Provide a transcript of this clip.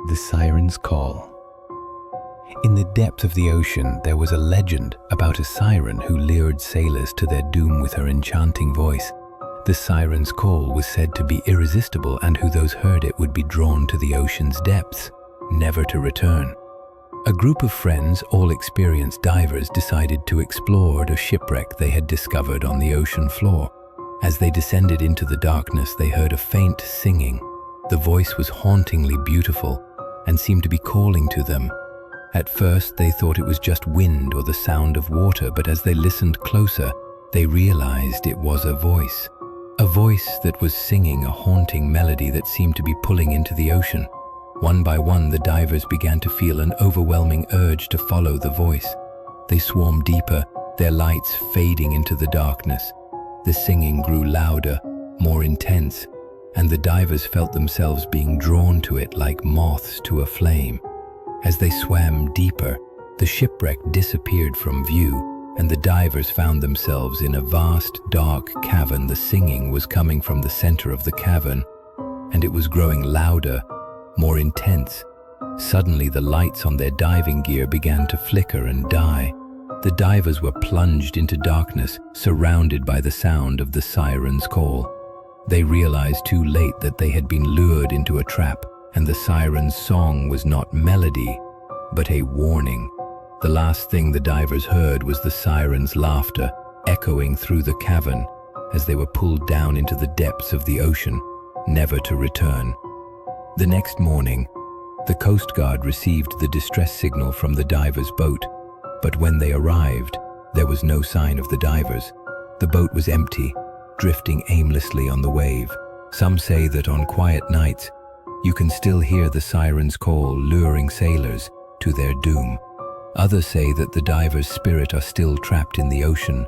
The Siren's Call. In the depth of the ocean, there was a legend about a siren who lured sailors to their doom with her enchanting voice. The siren's call was said to be irresistible, and who those heard it would be drawn to the ocean's depths, never to return. A group of friends, all experienced divers, decided to explore a shipwreck they had discovered on the ocean floor. As they descended into the darkness, they heard a faint singing. The voice was hauntingly beautiful and seemed to be calling to them. At first, they thought it was just wind or the sound of water, but as they listened closer, they realized it was a voice that was singing a haunting melody that seemed to be pulling into the ocean. One by one, the divers began to feel an overwhelming urge to follow the voice. They swarmed deeper, their lights fading into the darkness. The singing grew louder, more intense, and the divers felt themselves being drawn to it like moths to a flame. As they swam deeper, the shipwreck disappeared from view, and the divers found themselves in a vast, dark cavern. The singing was coming from the center of the cavern, and it was growing louder, more intense. Suddenly, the lights on their diving gear began to flicker and die. The divers were plunged into darkness, surrounded by the sound of the siren's call. They realized too late that they had been lured into a trap, and the siren's song was not melody, but a warning. The last thing the divers heard was the siren's laughter echoing through the cavern as they were pulled down into the depths of the ocean, never to return. The next morning, the Coast Guard received the distress signal from the divers' boat, but when they arrived, there was no sign of the divers. The boat was empty, drifting aimlessly on the wave. Some say that on quiet nights, you can still hear the siren's call luring sailors to their doom. Others say that the divers' spirit are still trapped in the ocean,